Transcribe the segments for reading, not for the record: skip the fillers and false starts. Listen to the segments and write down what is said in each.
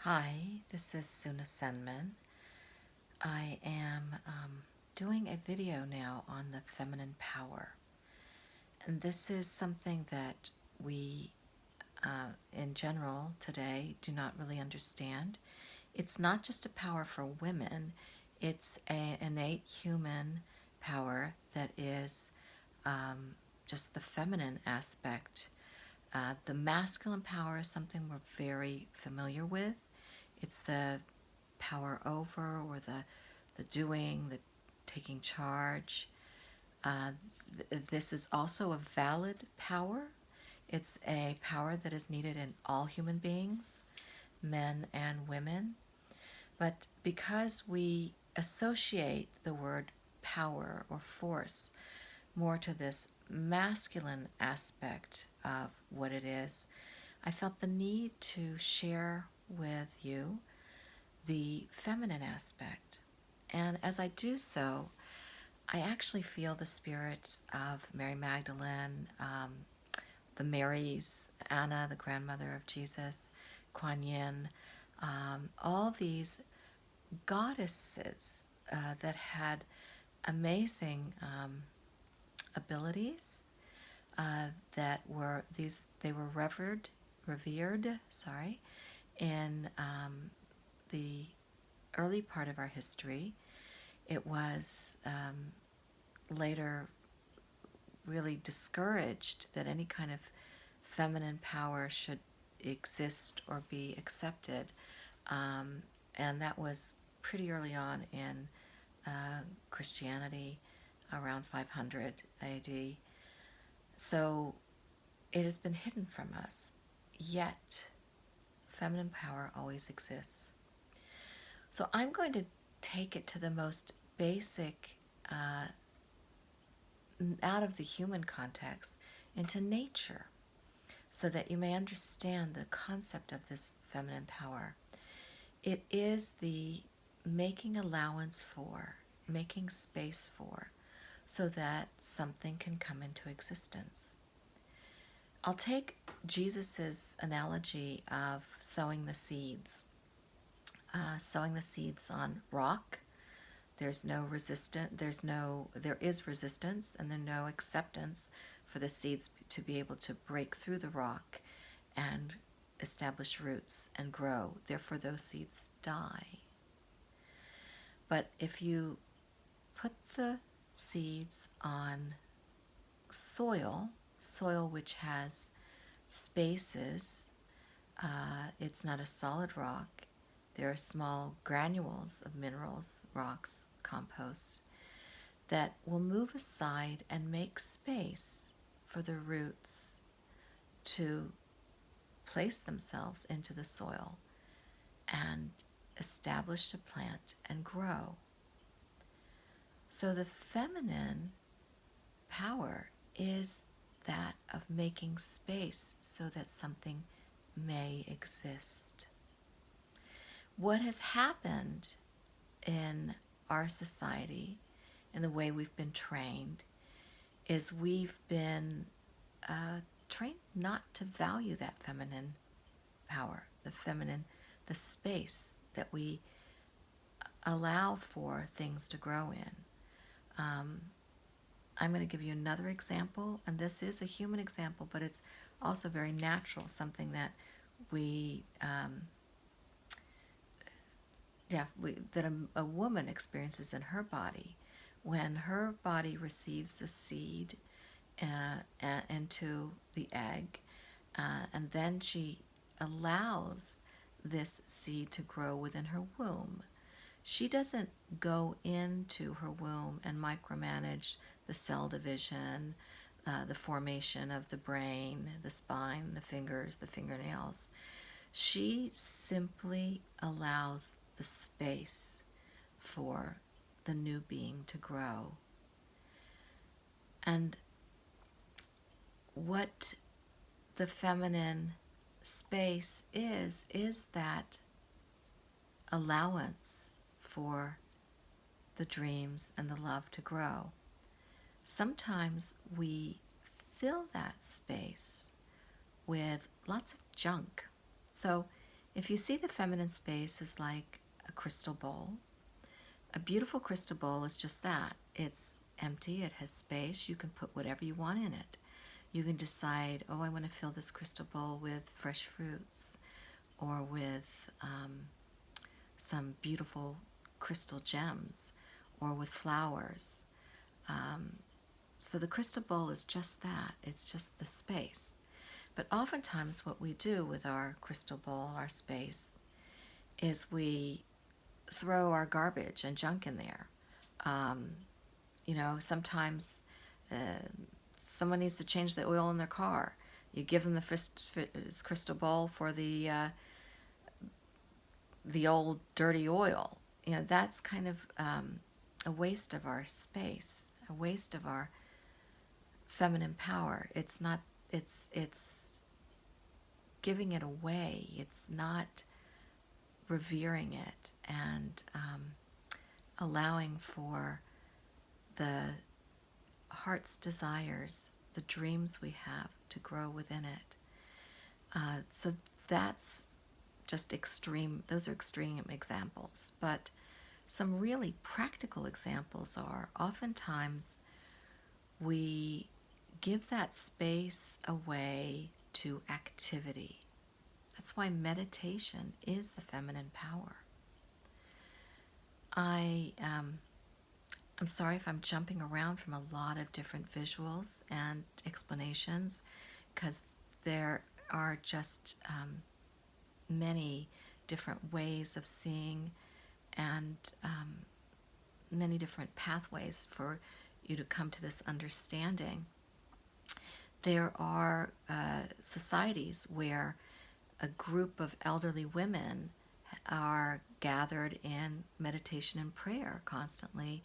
Hi, this is Suna Senman. I am doing a video now on the feminine power. And this is something that we, in general, today do not really understand. It's not just a power for women, it's an innate human power that is just the feminine aspect. The masculine power is something we're very familiar with. It's the power over, or the doing, the taking charge. This is also a valid power. It's a power that is needed in all human beings, men and women. But because we associate the word power or force more to this masculine aspect of what it is, I felt the need to share with you the feminine aspect. And as I do so, I actually feel the spirits of Mary Magdalene, the Marys, Anna, the grandmother of Jesus, Kwan Yin, all these goddesses that had amazing abilities, that were they were revered, in the early part of our history. It was later really discouraged that any kind of feminine power should exist or be accepted. And that was pretty early on in Christianity, around 500 AD. So it has been hidden from us, yet feminine power always exists. So I'm going to take it to the most basic, out of the human context, into nature, so that you may understand the concept of this feminine power. It is the making allowance for, making space for, so that something can come into existence. I'll take Jesus's analogy of sowing the seeds. Sowing the seeds on rock, there is resistance, and there's no acceptance for the seeds to be able to break through the rock and establish roots and grow. Therefore, those seeds die. But if you put the seeds on soil which has spaces, it's not a solid rock. There are small granules of minerals, rocks, composts, that will move aside and make space for the roots to place themselves into the soil and establish a plant and grow. So the feminine power is that of making space so that something may exist. What has happened in our society, in the way we've been trained, is we've been trained not to value that feminine power, the space that we allow for things to grow in. I'm going to give you another example, and this is a human example, but it's also very natural, something that a woman experiences in her body when her body receives a seed into the egg, and then she allows this seed to grow within her womb. She doesn't go into her womb and micromanage the cell division, the formation of the brain, the spine, the fingers, the fingernails. She simply allows the space for the new being to grow. And what the feminine space is that allowance for the dreams and the love to grow. Sometimes we fill that space with lots of junk. So If you see the feminine space as like a crystal bowl, a beautiful crystal bowl is just that. It's empty, it has space, you can put whatever you want in it. You can decide, oh, I want to fill this crystal bowl with fresh fruits or with some beautiful crystal gems or with flowers. So the crystal bowl is just that. It's just the space. But oftentimes what we do with our crystal bowl, our space, is we throw our garbage and junk in there. Sometimes someone needs to change the oil in their car. You give them the crystal bowl for the old dirty oil. That's kind of a waste of our space, a waste of our feminine power. It's not. It's giving it away. It's not revering it and allowing for the heart's desires, the dreams we have, to grow within it. So that's just extreme. Those are extreme examples. But some really practical examples are oftentimes we give that space away to activity. That's why meditation is the feminine power. I'm sorry if I'm jumping around from a lot of different visuals and explanations, because there are just many different ways of seeing and many different pathways for you to come to this understanding. There are societies where a group of elderly women are gathered in meditation and prayer constantly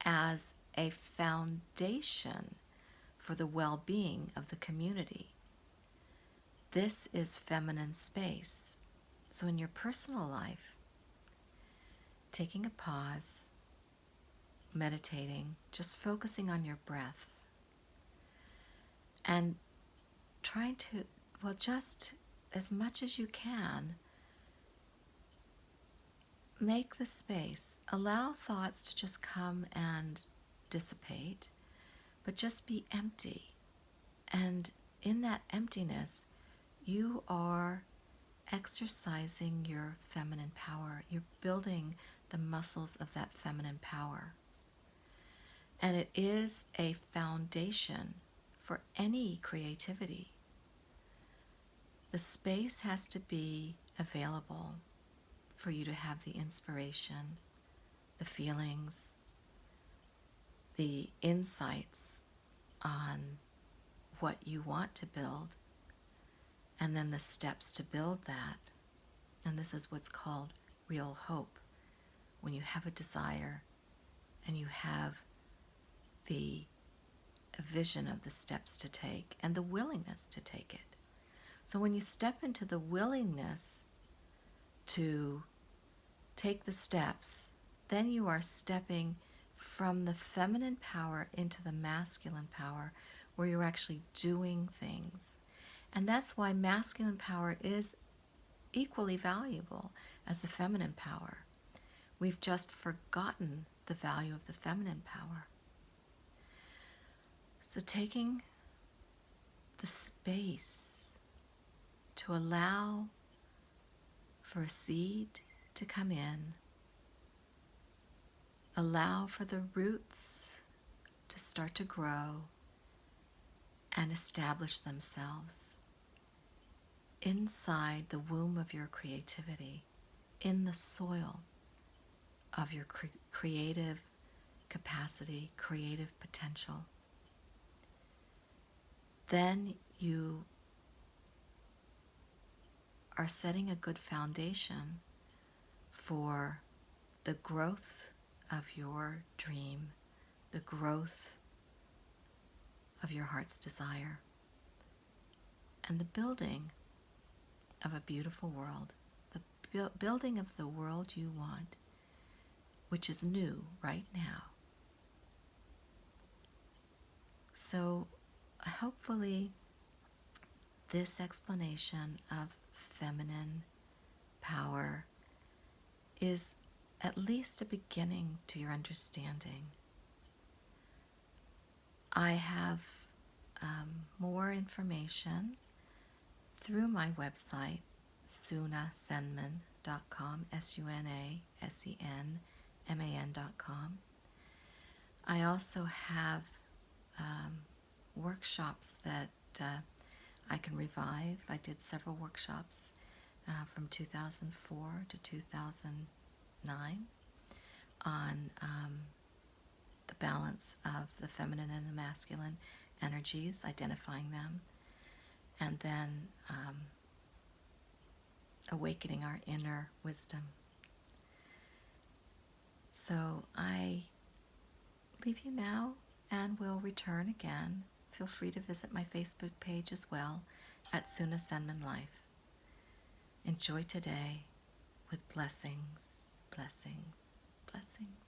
as a foundation for the well-being of the community. This is feminine space. So in your personal life, taking a pause, meditating, just focusing on your breath, and trying to, just as much as you can, make the space. Allow thoughts to just come and dissipate, but just be empty. And in that emptiness, you are exercising your feminine power. You're building the muscles of that feminine power. And it is a foundation for any creativity. The space has to be available for you to have the inspiration, the feelings, the insights on what you want to build, and then the steps to build that. And this is what's called real hope. When you have a desire and you have the vision of the steps to take and the willingness to take it. So when you step into the willingness to take the steps, then you are stepping from the feminine power into the masculine power, where you're actually doing things. And that's why masculine power is equally valuable as the feminine power. We've just forgotten the value of the feminine power. So taking the space to allow for a seed to come in, allow for the roots to start to grow and establish themselves inside the womb of your creativity, in the soil of your creative capacity, creative potential. Then you are setting a good foundation for the growth of your dream, the growth of your heart's desire, and the building of a beautiful world, the building of the world you want, which is new right now. So hopefully this explanation of feminine power is at least a beginning to your understanding. I have more information through my website, sunasenman.com, SUNASENMAN.com. I also have workshops that I can revive. I did several workshops from 2004 to 2009 on the balance of the feminine and the masculine energies, identifying them, and then awakening our inner wisdom. So I leave you now and will return again. Feel free to visit my Facebook page as well at Suna Senman Life. Enjoy today with blessings, blessings, blessings.